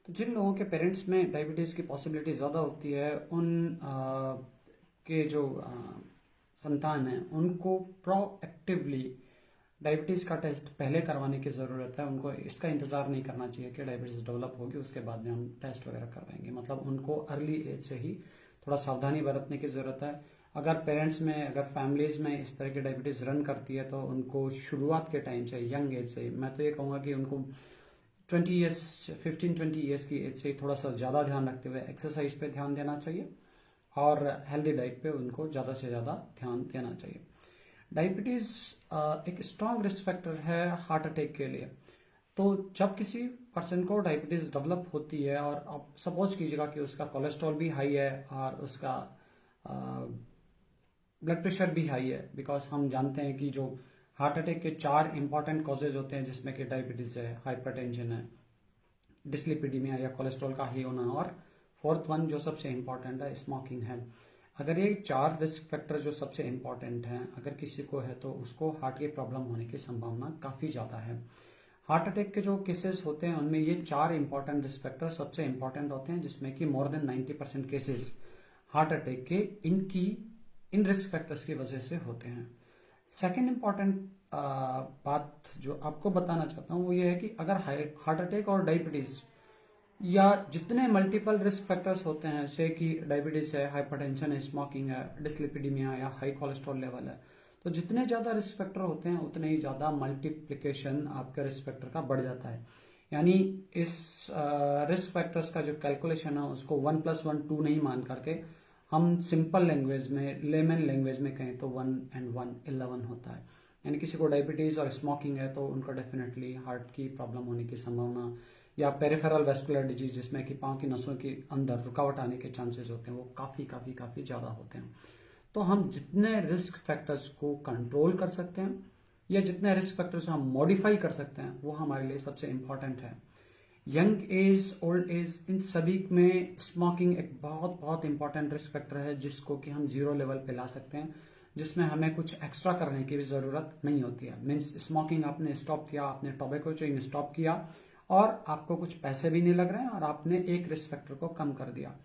तो जिन लोगों के पेरेंट्स में डायबिटीज़ की पॉसिबिलिटी ज़्यादा होती है उन के जो संतान हैं उनको प्रोएक्टिवली डायबिटीज़ का टेस्ट पहले करवाने की ज़रूरत है। उनको इसका इंतज़ार नहीं करना चाहिए कि डायबिटीज़ डेवलप होगी उसके बाद में हम टेस्ट वगैरह करवाएंगे। मतलब उनको अर्ली एज से ही थोड़ा सावधानी बरतने की ज़रूरत है। अगर पेरेंट्स में, अगर फैमिलीज़ में इस तरह की डायबिटीज़ रन करती है तो उनको शुरुआत के टाइम से, यंग एज से, मैं तो ये कहूँगा कि उनको 20 ईयर्स, 15-20 ईयर्स की एज से थोड़ा सा ज़्यादा ध्यान रखते हुए एक्सरसाइज पे ध्यान देना चाहिए और हेल्दी डाइट पे उनको ज़्यादा से ज़्यादा ध्यान देना चाहिए। डायबिटीज़ एक स्ट्रॉन्ग रिस्क फैक्टर है हार्ट अटैक के लिए। तो जब किसी पर्सन को डायबिटीज़ डेवलप होती है और आप सपोज कीजिएगा कि उसका कोलेस्ट्रॉल भी हाई है और उसका ब्लड प्रेशर भी हाई है, बिकॉज हम जानते हैं कि जो हार्ट अटैक के 4 इंपॉर्टेंट कॉजेज होते हैं जिसमें कि डायबिटीज़ है, हाइपरटेंशन है, डिस्लिपिडीमिया या कोलेस्ट्रॉल का हाई होना, और फोर्थ वन जो सबसे इंपॉर्टेंट है स्मोकिंग है। अगर ये 4 रिस्क फैक्टर जो सबसे इंपॉर्टेंट हैं अगर किसी को है तो उसको हार्ट की प्रॉब्लम होने की संभावना काफ़ी ज़्यादा है। हार्ट अटैक के जो केसेस होते हैं उनमें ये 4 इंपॉर्टेंट रिस्क फैक्टर सबसे इंपॉर्टेंट होते हैं, जिसमें कि more than 90% cases heart attack के इन रिस्क फैक्टर्स की वजह से होते हैं। सेकेंड इंपॉर्टेंट बात जो आपको बताना चाहता हूँ वो ये है कि अगर हार्ट अटैक और डायबिटीज़ या जितने मल्टीपल रिस्क फैक्टर्स होते हैं, जैसे कि डायबिटीज़ है, हाइपरटेंशन है, स्मोकिंग है, डिस्लिपिडीमिया या हाई कोलेस्ट्रॉल लेवल है, तो जितने ज़्यादा रिस्क फैक्टर होते हैं उतने ही ज़्यादा मल्टीप्लिकेशन आपके रिस्क फैक्टर का बढ़ जाता है। यानी इस रिस्क फैक्टर्स का जो कैलकुलेशन है उसको 1+1 2 नहीं मान करके हम सिंपल लैंग्वेज में, लेमन लैंग्वेज में कहें तो 1 and 1 11 होता है। यानी किसी को डायबिटीज़ और स्मोकिंग है तो उनको डेफिनेटली हार्ट की प्रॉब्लम होने की संभावना, या पेरिफेरल वेस्कुलर डिजीज जिसमें कि पाँव की नसों के अंदर रुकावट आने के चांसेस होते हैं, वो काफ़ी ज़्यादा होते हैं। तो हम जितने रिस्क फैक्टर्स को कंट्रोल कर सकते हैं या जितने रिस्क फैक्टर्स हम मॉडिफाई कर सकते हैं वो हमारे लिए सबसे इम्पॉर्टेंट है। यंग एज, ओल्ड एज, इन सभी में स्मोकिंग एक बहुत बहुत इंपॉर्टेंट रिस्क फैक्टर है जिसको कि हम 0 लेवल पे ला सकते हैं, जिसमें हमें कुछ एक्स्ट्रा करने की भी ज़रूरत नहीं होती है। मीन्स स्मोकिंग आपने स्टॉप किया, आपने टोबैको चेन स्टॉप किया और आपको कुछ पैसे भी नहीं लग रहे हैं और आपने एक रिस्क फैक्टर को कम कर दिया।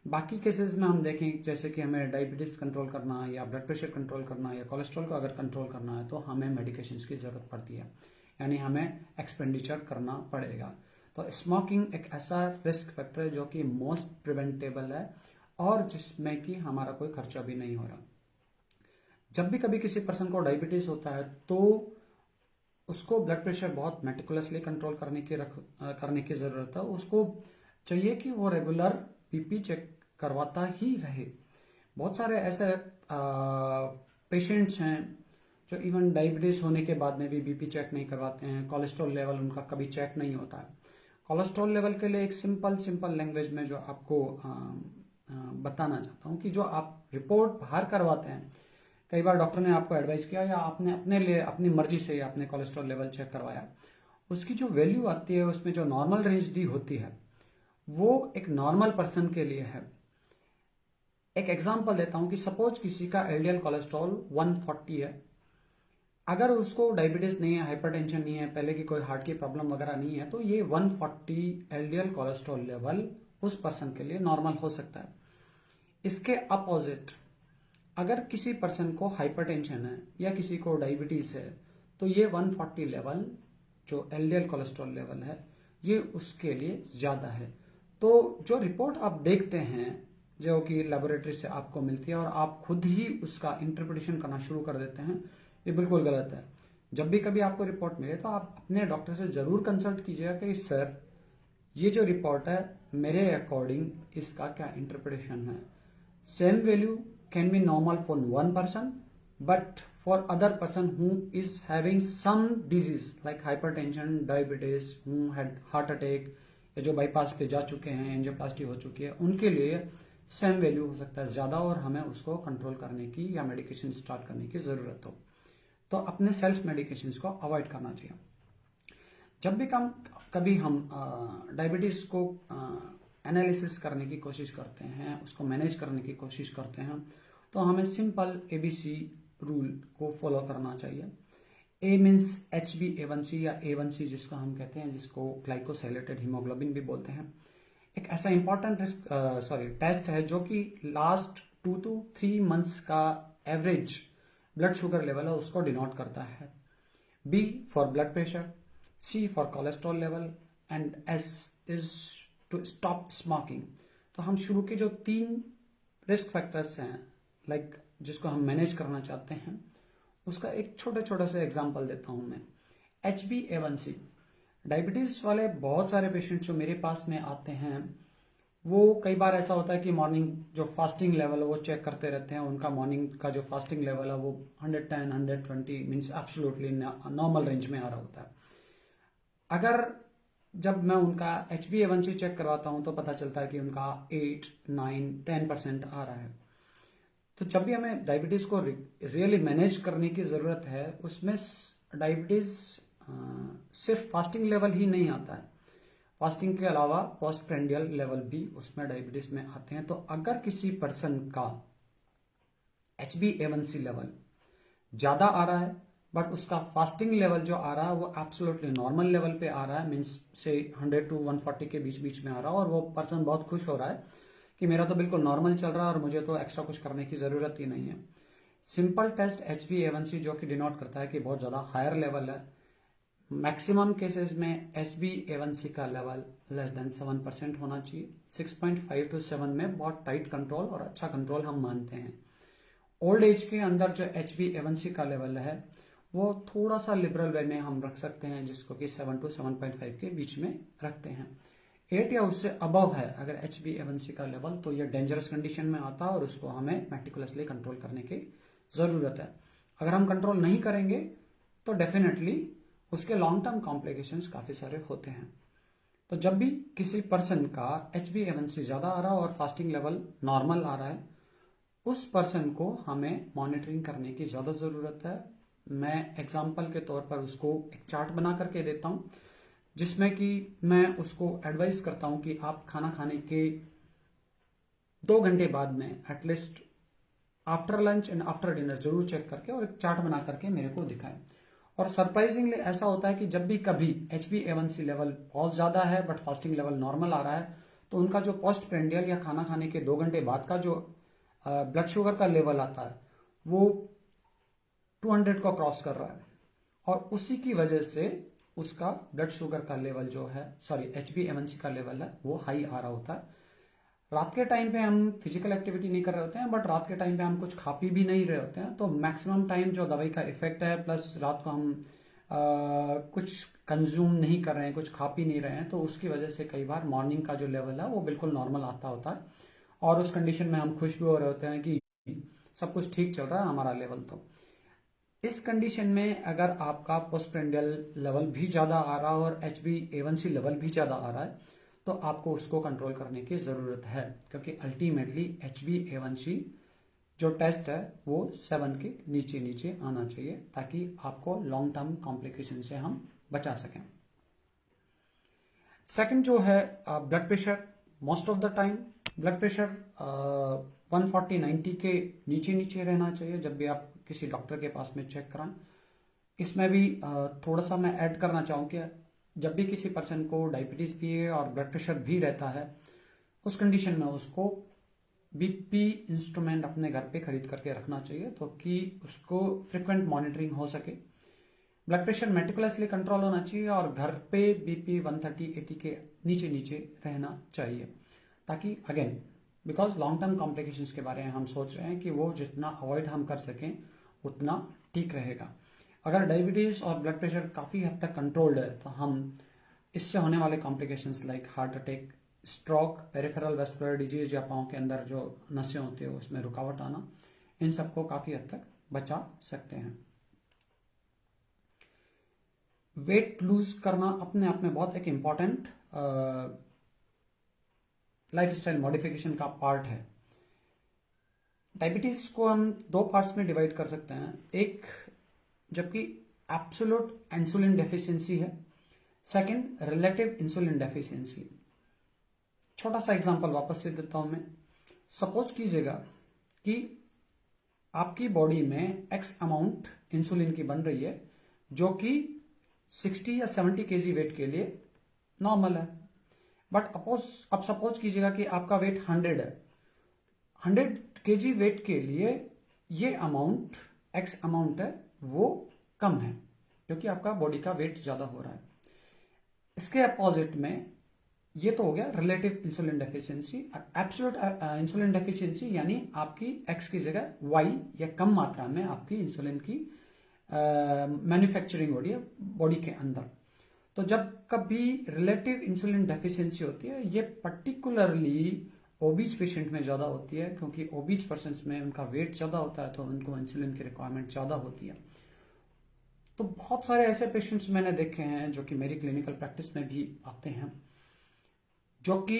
बाकी केसेस में हम देखें जैसे कि हमें डायबिटीज़ कंट्रोल करना है या ब्लड प्रेशर कंट्रोल करना है या कोलेस्ट्रॉल को अगर कंट्रोल करना है तो हमें मेडिकेशंस की ज़रूरत पड़ती है, यानी हमें एक्सपेंडिचर करना पड़ेगा। तो स्मोकिंग एक ऐसा रिस्क फैक्टर है जो कि मोस्ट प्रिवेंटेबल है और जिसमें कि हमारा कोई खर्चा भी नहीं हो रहा। जब भी कभी किसी पर्सन को डायबिटीज़ होता है तो उसको ब्लड प्रेशर बहुत मेटिकुलसली कंट्रोल करने की ज़रूरत है। उसको चाहिए कि वो रेगुलर बीपी चेक करवाता ही रहे। बहुत सारे ऐसे पेशेंट्स हैं जो इवन डायबिटीज़ होने के बाद में भी बीपी चेक नहीं करवाते हैं, कोलेस्ट्रॉल लेवल उनका कभी चेक नहीं होता है। कोलेस्ट्रॉल लेवल के लिए एक सिंपल लैंग्वेज में जो आपको बताना चाहता हूँ कि जो आप रिपोर्ट बाहर करवाते हैं, कई बार डॉक्टर ने आपको एडवाइस किया या आपने अपने लिए अपनी मर्जी से आपने कोलेस्ट्रॉल लेवल चेक करवाया, उसकी जो वैल्यू आती है उसमें जो नॉर्मल रेंज दी होती है वो एक नॉर्मल पर्सन के लिए है। एक एग्जांपल देता हूं कि सपोज किसी का एलडीएल कोलेस्ट्रॉल 140 है, अगर उसको डायबिटीज नहीं है, हाइपरटेंशन नहीं है, पहले की कोई हार्ट की प्रॉब्लम वगैरह नहीं है, तो ये 140 एलडीएल कोलेस्ट्रॉल लेवल उस पर्सन के लिए नॉर्मल हो सकता है। इसके अपोजिट अगर किसी पर्सन को हाइपरटेंशन है या किसी को डायबिटीज है तो ये 140 लेवल जो एलडीएल कोलेस्ट्रॉल लेवल है ये उसके लिए ज़्यादा है। तो जो रिपोर्ट आप देखते हैं जो कि लेबोरेटरी से आपको मिलती है और आप खुद ही उसका इंटरप्रिटेशन करना शुरू कर देते हैं, ये बिल्कुल गलत है। जब भी कभी आपको रिपोर्ट मिले तो आप अपने डॉक्टर से ज़रूर कंसल्ट कीजिएगा कि सर ये जो रिपोर्ट है मेरे अकॉर्डिंग इसका क्या इंटरप्रिटेशन है। Same value can be normal for one person but for other person who is having some disease like hypertension, diabetes, who had heart attack या जो बाईपास पे जा चुके हैं, एंजियोप्लास्टी हो चुकी है, उनके लिए सेम वैल्यू हो सकता है ज़्यादा और हमें उसको कंट्रोल करने की या मेडिकेशन स्टार्ट करने की ज़रूरत हो। तो अपने सेल्फ मेडिकेशन को अवॉइड करना चाहिए। जब भी कभी हम डायबिटीज़ को एनालिसिस करने की कोशिश करते हैं, उसको मैनेज करने की कोशिश करते हैं, तो हमें सिंपल ABC रूल को फॉलो करना चाहिए। ए मीन्स HbA1c या A1c जिसको हम कहते हैं, जिसको ग्लाइकोसाइलेटेड हीमोग्लोबिन भी बोलते हैं। एक ऐसा इंपॉर्टेंट टेस्ट है जो कि लास्ट 2 to 3 मंथ्स का एवरेज ब्लड शुगर लेवल है उसको डिनोट करता है। B for blood pressure, C for cholesterol level and S is to stop smoking. तो हम शुरू के जो 3 रिस्क फैक्टर्स हैं लाइक जिसको हम मैनेज करना चाहते हैं, उसका एक छोटा छोटा सा एग्जांपल देता हूं मैं। HbA1c, डायबिटीज वाले बहुत सारे पेशेंट्स जो मेरे पास में आते हैं, वो कई बार ऐसा होता है कि मॉर्निंग जो फास्टिंग लेवल है वो चेक करते रहते हैं। उनका मॉर्निंग का जो फास्टिंग लेवल है वो 110 120 मीन्स एब्सोल्युटली नॉर्मल रेंज में आ रहा होता है। अगर जब मैं उनका HbA1c चेक करवाता हूं तो पता चलता है कि उनका 8 9 10% आ रहा है। तो जब भी हमें डायबिटीज को रियली मैनेज करने की जरूरत है, उसमें डायबिटीज सिर्फ फास्टिंग लेवल ही नहीं आता है, फास्टिंग के अलावा पोस्ट प्रेंडियल लेवल भी उसमें डायबिटीज में आते हैं। तो अगर किसी पर्सन का HbA1c लेवल ज्यादा आ रहा है बट उसका फास्टिंग लेवल जो आ रहा है वो एब्सोल्युटली नॉर्मल लेवल पे आ रहा है, मीन्स से 100 to 140 के बीच बीच में आ रहा है, और वो पर्सन बहुत खुश हो रहा है कि मेरा तो बिल्कुल नॉर्मल चल रहा है और मुझे तो एक्स्ट्रा कुछ करने की जरूरत ही नहीं है। सिंपल टेस्ट HbA1c जो कि डिनोट करता है कि बहुत ज्यादा हायर लेवल है। मैक्सिमम केसेस में HbA1c का लेवल लेस देन 7% होना चाहिए। 6.5 to 7 में बहुत टाइट कंट्रोल और अच्छा कंट्रोल हम मानते हैं। ओल्ड एज के अंदर जो HbA1c का लेवल है वो थोड़ा सा लिबरल वे में हम रख सकते हैं, जिसको कि 7 to 7.5 के बीच में रखते हैं। 8 या उससे अबव है अगर HbA1c का लेवल, तो ये डेंजरस कंडीशन में आता है और उसको हमें मेटिकुलसली कंट्रोल करने की जरूरत है। अगर हम कंट्रोल नहीं करेंगे तो डेफिनेटली उसके लॉन्ग टर्म कॉम्प्लिकेशंस काफी सारे होते हैं। तो जब भी किसी पर्सन का HbA1c ज्यादा आ रहा है और फास्टिंग लेवल नॉर्मल आ रहा है, उस पर्सन को हमें मॉनिटरिंग करने की ज्यादा जरूरत है। मैं एग्जाम्पल के तौर पर उसको एक चार्ट बना करके देता हूं, जिसमें कि मैं उसको एडवाइस करता हूं कि आप खाना खाने के 2 घंटे बाद में at least after lunch and after dinner जरूर चेक करके और एक चार्ट बना करके मेरे को दिखाएं। और सरप्राइजिंगली ऐसा होता है कि जब भी कभी HbA1c लेवल बहुत ज्यादा है बट फास्टिंग लेवल नॉर्मल आ रहा है, तो उनका जो पोस्ट प्रेंडियल या खाना खाने के 2 घंटे बाद का जो ब्लड शुगर का लेवल आता है वो 200 को क्रॉस कर रहा है, और उसी की वजह से उसका ब्लड शुगर का लेवल जो है HbA1c का लेवल है वो हाई आ रहा होता है। रात के टाइम पे हम फिजिकल एक्टिविटी नहीं कर रहे होते हैं, बट रात के टाइम पे हम कुछ खा पी भी नहीं रहे होते हैं, तो मैक्सिमम टाइम जो दवाई का इफेक्ट है प्लस रात को हम कुछ कंज्यूम नहीं कर रहे हैं, कुछ खा पी नहीं रहे हैं, तो उसकी वजह से कई बार मॉर्निंग का जो लेवल है वो बिल्कुल नॉर्मल आता होता है, और उस कंडीशन में हम खुश भी हो रहे होते हैं कि सब कुछ ठीक चल रहा है हमारा लेवल। तो इस कंडीशन में अगर आपका पोस्टप्रेंडियल लेवल भी ज्यादा आ रहा है और HbA1c लेवल भी ज्यादा आ रहा है, तो आपको उसको कंट्रोल करने की जरूरत है, क्योंकि अल्टीमेटली HbA1c जो टेस्ट है वो 7 के नीचे नीचे आना चाहिए, ताकि आपको लॉन्ग टर्म कॉम्प्लिकेशन से हम बचा सकें। सेकंड जो है blood pressure. Most of the time blood pressure 140/90 के नीचे नीचे रहना चाहिए जब भी आप किसी डॉक्टर के पास में चेक कराएं। इसमें भी थोड़ा सा मैं ऐड करना चाहूँ कि जब भी किसी पर्सन को डायबिटीज भी है और ब्लड प्रेशर भी रहता है, उस कंडीशन में उसको BP इंस्ट्रूमेंट अपने घर पे खरीद करके रखना चाहिए, तो कि उसको फ्रिक्वेंट मॉनिटरिंग हो सके। ब्लड प्रेशर मेटिकुलसली कंट्रोल होना चाहिए और घर पे BP 130/80 के नीचे नीचे रहना चाहिए, ताकि again because long term complications के बारे में हम सोच रहे हैं कि वो जितना अवॉइड हम कर सकें उतना ठीक रहेगा। अगर डायबिटीज और ब्लड प्रेशर काफी हद तक कंट्रोल्ड है, तो हम इससे होने वाले complications like heart attack, stroke, peripheral vascular disease या पाँव के अंदर जो नसें होती है उसमें रुकावट आना, इन सबको काफी हद तक बचा सकते हैं। वेट लूज करना अपने आप में बहुत एक इम्पॉर्टेंट लाइफस्टाइल मॉडिफिकेशन का पार्ट है। डायबिटीज को हम 2 पार्ट्स में डिवाइड कर सकते हैं। एक जबकि एब्सोल्यूट इंसुलिन डेफिशिएंसी है, सेकंड रिलेटिव इंसुलिन डेफिशिएंसी। छोटा सा एग्जांपल वापस से देता हूं मैं। सपोज कीजिएगा कि आपकी बॉडी में X अमाउंट इंसुलिन की बन रही है, जो कि 60 या 70 केजी वेट के लिए नॉर्मल है। बट अब सपोज कीजिएगा कि आपका वेट 100 है, 100 केजी वेट के लिए ये अमाउंट एक्स अमाउंट है वो कम है, क्योंकि आपका बॉडी का वेट ज्यादा हो रहा है। इसके अपोजिट में ये तो हो गया relative insulin deficiency. Absolute insulin deficiency यानी आपकी एक्स की जगह वाई या कम मात्रा में आपकी इंसुलिन की मैन्युफैक्चरिंग हो रही है बॉडी के अंदर। तो जब कभी रिलेटिव इंसुलिन डेफिशिएंसी होती है, ये पर्टिकुलरली ओबीज पेशेंट में ज्यादा होती है, क्योंकि ओबीज पर्सन में उनका वेट ज्यादा होता है तो उनको इंसुलिन की रिक्वायरमेंट ज्यादा होती है। तो बहुत सारे ऐसे पेशेंट्स मैंने देखे हैं जो कि मेरी क्लिनिकल प्रैक्टिस में भी आते हैं, जो कि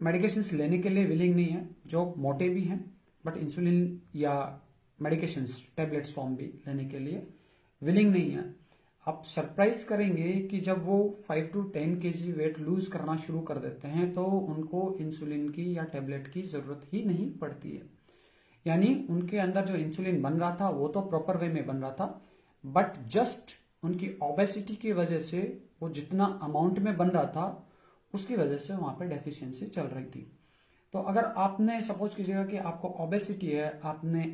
मेडिकेशंस लेने के लिए विलिंग नहीं है, जो मोटे भी हैं बट इंसुलिन या मेडिकेशंस टैबलेट्स फॉर्म भी लेने के लिए विलिंग नहीं है। आप सरप्राइज करेंगे कि जब वो 5 to 10 केजी वेट लूज करना शुरू कर देते हैं तो उनको इंसुलिन की या टैबलेट की जरूरत ही नहीं पड़ती है। यानी उनके अंदर जो इंसुलिन बन रहा था वो तो प्रॉपर वे में बन रहा था, बट जस्ट उनकी ओबेसिटी की वजह से वो जितना अमाउंट में बन रहा था उसकी वजह से वहां पर डेफिशिएंसी चल रही थी। तो अगर आपने सपोज कीजिएगा कि आपको ओबेसिटी है, आपने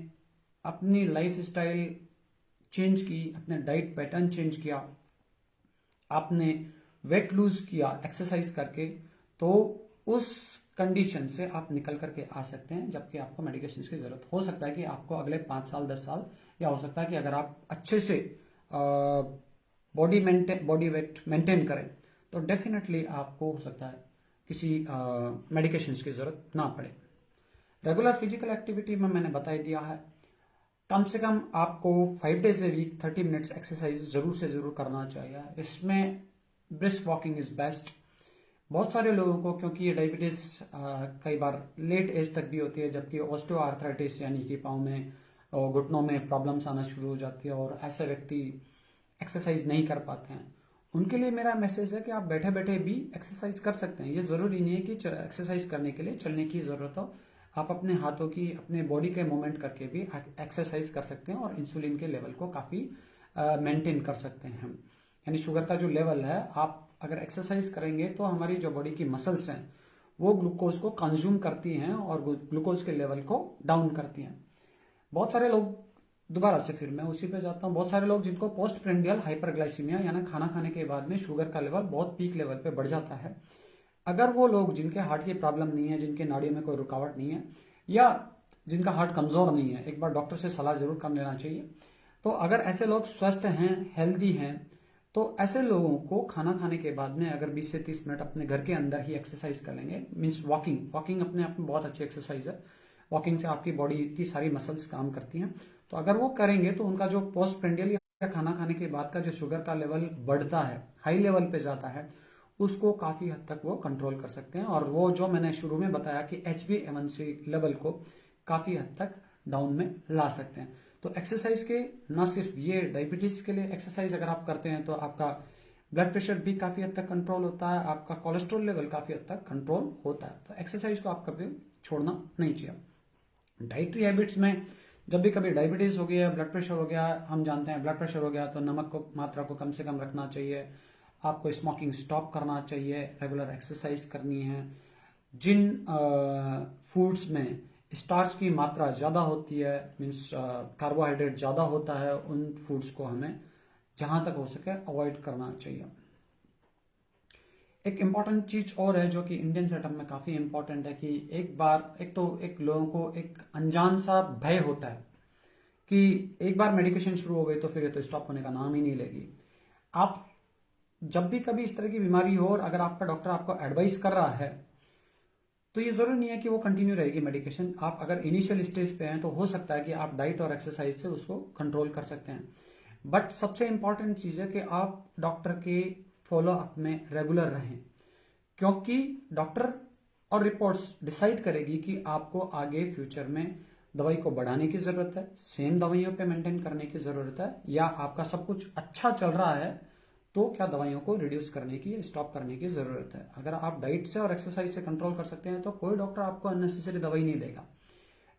अपनी लाइफ स्टाइल चेंज की, अपने डाइट पैटर्न चेंज किया, आपने वेट लूज किया एक्सरसाइज करके, तो उस कंडीशन से आप निकल करके आ सकते हैं, जबकि आपको मेडिकेशन की जरूरत हो सकता है कि आपको अगले 5 साल 10 साल, या हो सकता है कि अगर आप अच्छे से बॉडी वेट मेंटेन करें तो डेफिनेटली आपको हो सकता है किसी मेडिकेशंस की जरूरत ना पड़े। रेगुलर फिजिकल एक्टिविटी में मैंने बता दिया है, कम से कम आपको 5 days a week 30 minutes exercise जरूर से जरूर करना चाहिए। इसमें ब्रिस्क वॉकिंग इज बेस्ट। बहुत सारे लोगों को, क्योंकि ये डायबिटीज कई बार लेट एज तक भी होती है, जबकि ऑस्टियोआर्थराइटिस यानी कि पाँव में और घुटनों में प्रॉब्लम्स आना शुरू हो जाती है और ऐसे व्यक्ति एक्सरसाइज नहीं कर पाते हैं, उनके लिए मेरा मैसेज है कि आप बैठे बैठे भी एक्सरसाइज कर सकते हैं। ये जरूरी नहीं है कि एक्सरसाइज करने के लिए चलने की जरूरत हो, आप अपने हाथों की, अपने बॉडी के मूवमेंट करके भी एक्सरसाइज कर सकते हैं और इंसुलिन के लेवल को काफी मेंटेन कर सकते हैं। यानी शुगर का जो लेवल है, आप अगर एक्सरसाइज करेंगे तो हमारी जो बॉडी की मसल्स हैं वो ग्लूकोज को कंज्यूम करती हैं और ग्लूकोज के लेवल को डाउन करती हैं। बहुत सारे लोग, दोबारा से फिर मैं उसी पे जाता हूँ, बहुत सारे लोग जिनको पोस्ट प्रेंडियल हाइपरग्लाइसीमिया यानी खाना खाने के बाद में शुगर का लेवल बहुत पीक लेवल पे बढ़ जाता है, अगर वो लोग जिनके हार्ट की प्रॉब्लम नहीं है, जिनके नाड़ियों में कोई रुकावट नहीं है, या जिनका हार्ट कमजोर नहीं है, एक बार डॉक्टर से सलाह जरूर कर लेना चाहिए। तो अगर ऐसे लोग स्वस्थ हैं, हेल्दी हैं, तो ऐसे लोगों को खाना खाने के बाद में अगर 20 से 30 मिनट अपने घर के अंदर ही एक्सरसाइज कर लेंगे, मीन्स वॉकिंग अपने आप में बहुत अच्छी एक्सरसाइज है, वॉकिंग से आपकी बॉडी की सारी मसल्स काम करती हैं, तो अगर वो करेंगे तो उनका जो पोस्ट प्रेंडियल या खाना खाने के बाद का जो शुगर का लेवल बढ़ता है, हाई लेवल पे जाता है, उसको काफी हद तक वो कंट्रोल कर सकते हैं। और वो जो मैंने शुरू में बताया कि HbA1c लेवल को काफी हद तक डाउन में ला सकते हैं। तो एक्सरसाइज के ना सिर्फ ये डायबिटीज के लिए एक्सरसाइज अगर आप करते हैं तो आपका ब्लड प्रेशर भी काफी हद तक कंट्रोल होता है, आपका कोलेस्ट्रॉल लेवल काफी हद तक कंट्रोल होता है। तो एक्सरसाइज को आप कभी छोड़ना नहीं चाहिए। डाइटरी हैबिट्स में जब भी कभी डायबिटीज हो गया, ब्लड प्रेशर हो गया, हम जानते हैं ब्लड प्रेशर हो गया तो नमक को मात्रा को कम से कम रखना चाहिए, आपको स्मोकिंग स्टॉप करना चाहिए, रेगुलर एक्सरसाइज करनी है। जिन फूड्स में स्टार्च की मात्रा ज़्यादा होती है, मीन्स कार्बोहाइड्रेट ज़्यादा होता है, उन फूड्स को हमें जहां तक हो सके अवॉइड करना चाहिए। एक इम्पॉर्टेंट चीज और है जो कि इंडियन सेटअप में काफ़ी इम्पॉर्टेंट है कि एक लोगों को एक अनजान सा भय होता है कि एक बार मेडिकेशन शुरू हो गई तो फिर ये तो स्टॉप होने का नाम ही नहीं लेगी। आप जब भी कभी इस तरह की बीमारी हो और अगर आपका डॉक्टर आपको एडवाइस कर रहा है तो ये जरूरी नहीं है कि वो कंटिन्यू रहेगी मेडिकेशन। आप अगर इनिशियल स्टेज पे हैं तो हो सकता है कि आप डाइट और एक्सरसाइज से उसको कंट्रोल कर सकते हैं। बट सबसे इंपॉर्टेंट चीज है कि आप डॉक्टर के फॉलो अप में रेगुलर रहें, क्योंकि डॉक्टर और रिपोर्ट्स डिसाइड करेगी कि आपको आगे फ्यूचर में दवाई को बढ़ाने की जरूरत है, सेम दवाइयों पे मेंटेन करने की जरूरत है, या आपका सब कुछ अच्छा चल रहा है तो क्या दवाइयों को रिड्यूस करने की, स्टॉप करने की जरूरत है। अगर आप डाइट से और एक्सरसाइज से कंट्रोल कर सकते हैं तो कोई डॉक्टर आपको अननेसेसरी दवाई नहीं देगा।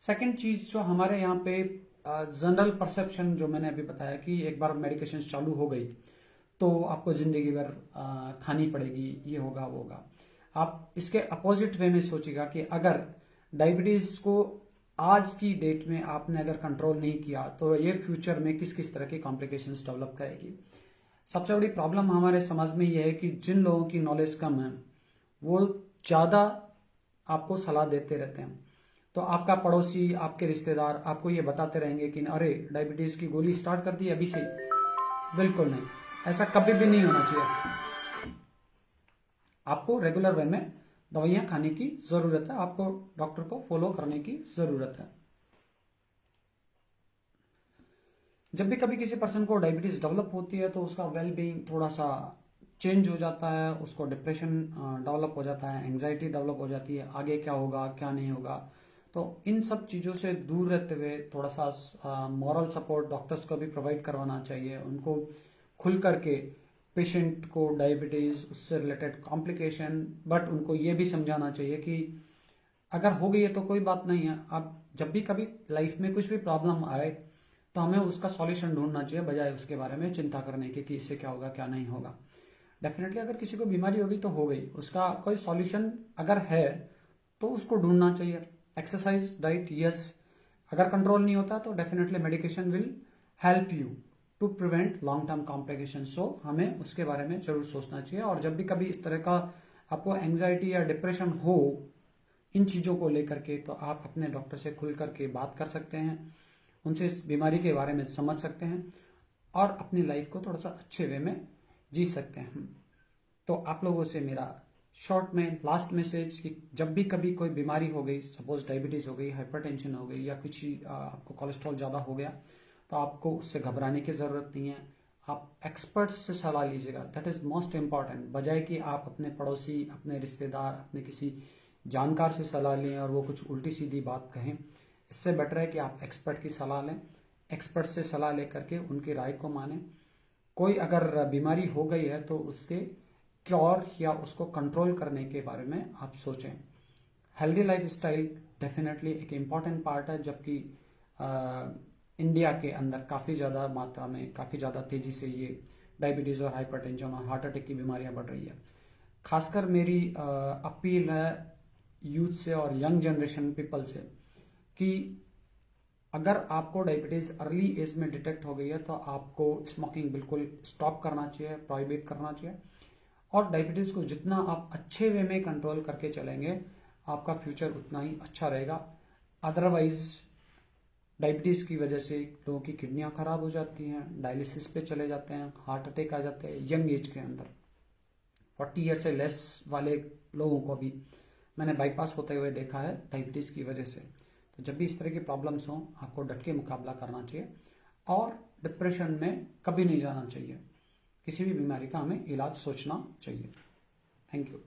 सेकंड चीज जो हमारे यहाँ पे जनरल परसेप्शन जो मैंने अभी बताया कि एक बार मेडिकेशन चालू हो गई तो आपको जिंदगी भर खानी पड़ेगी, ये होगा वो होगा। आप इसके अपोजिट वे में सोचिएगा कि अगर डायबिटीज को आज की डेट में आपने अगर कंट्रोल नहीं किया तो ये फ्यूचर में किस किस तरह की कॉम्प्लिकेशंस डेवलप करेगी। सबसे बड़ी प्रॉब्लम हमारे समाज में ये है कि जिन लोगों की नॉलेज कम है वो ज़्यादा आपको सलाह देते रहते हैं। तो आपका पड़ोसी, आपके रिश्तेदार आपको ये बताते रहेंगे कि अरे डायबिटीज़ की गोली स्टार्ट कर दी अभी से। बिल्कुल नहीं, ऐसा कभी भी नहीं होना चाहिए। आपको रेगुलर वे में दवाइयाँ खाने की ज़रूरत है, आपको डॉक्टर को फॉलो करने की ज़रूरत है। जब भी कभी किसी पर्सन को डायबिटीज़ डेवलप होती है तो उसका वेल बीइंग थोड़ा सा चेंज हो जाता है, उसको डिप्रेशन डेवलप हो जाता है, एंग्जाइटी डेवलप हो जाती है, आगे क्या होगा क्या नहीं होगा। तो इन सब चीज़ों से दूर रहते हुए थोड़ा सा मॉरल सपोर्ट डॉक्टर्स को भी प्रोवाइड करवाना चाहिए, उनको खुल करके पेशेंट को डायबिटीज़ उससे रिलेटेड कॉम्प्लिकेशन, बट उनको ये भी समझाना चाहिए कि अगर हो गई है तो कोई बात नहीं है। अब जब भी कभी लाइफ में कुछ भी प्रॉब्लम आए तो हमें उसका सॉल्यूशन ढूंढना चाहिए, बजाय उसके बारे में चिंता करने के कि इससे क्या होगा क्या नहीं होगा। डेफिनेटली अगर किसी को बीमारी होगी तो हो गई, उसका कोई सॉल्यूशन अगर है तो उसको ढूंढना चाहिए। Exercise, diet, yes. अगर कंट्रोल नहीं होता तो definitely medication will help you to prevent long term complication. So हमें उसके बारे में जरूर सोचना चाहिए। और जब भी कभी इस तरह का आपको एंग्जाइटी या डिप्रेशन हो इन चीज़ों को लेकर के, तो आप अपने डॉक्टर से खुल करके बात कर सकते हैं, उनसे इस बीमारी के बारे में समझ सकते हैं और अपनी लाइफ को थोड़ा सा अच्छे वे में जी सकते हैं। तो आप लोगों से मेरा शॉर्ट में लास्ट मैसेज कि जब भी कभी कोई बीमारी हो गई, सपोज डायबिटीज़ हो गई, हाइपरटेंशन हो गई या कुछ आपको कोलेस्ट्रॉल ज़्यादा हो गया, तो आपको उससे घबराने की ज़रूरत नहीं है। आप एक्सपर्ट्स से सलाह लीजिएगा, दैट इज़ मोस्ट इम्पॉर्टेंट। बजाय कि आप अपने पड़ोसी, अपने रिश्तेदार, अपने किसी जानकार से सलाह लें और वो कुछ उल्टी सीधी बात कहें, इससे बेटर है कि आप एक्सपर्ट की सलाह लें, एक्सपर्ट से सलाह लेकर के उनकी राय को मानें। कोई अगर बीमारी हो गई है तो उसके क्योर या उसको कंट्रोल करने के बारे में आप सोचें। हेल्दी लाइफ स्टाइल डेफिनेटली एक इम्पॉर्टेंट पार्ट है, जबकि इंडिया के अंदर काफ़ी ज़्यादा मात्रा में, काफ़ी ज़्यादा तेज़ी से ये डायबिटीज़ और हाइपरटेंशन और हार्ट अटैक की बीमारियां बढ़ रही है। खासकर मेरी अपील है यूथ से और यंग जनरेशन पीपल से कि अगर आपको डायबिटीज़ अर्ली एज में डिटेक्ट हो गई है तो आपको स्मोकिंग बिल्कुल स्टॉप करना चाहिए, प्रोहिबिट करना चाहिए। और डायबिटीज़ को जितना आप अच्छे वे में कंट्रोल करके चलेंगे आपका फ्यूचर उतना ही अच्छा रहेगा। अदरवाइज डायबिटीज़ की वजह से लोगों की किडनियां खराब हो जाती हैं, डायलिसिस पे चले जाते हैं, हार्ट अटैक आ जाते हैं यंग एज के अंदर। 40 ईयर से लेस वाले लोगों को भी मैंने बाईपास होते हुए देखा है डायबिटीज़ की वजह से। तो जब भी इस तरह की प्रॉब्लम्स हों आपको डट के मुकाबला करना चाहिए और डिप्रेशन में कभी नहीं जाना चाहिए। किसी भी बीमारी का हमें इलाज सोचना चाहिए। Thank you.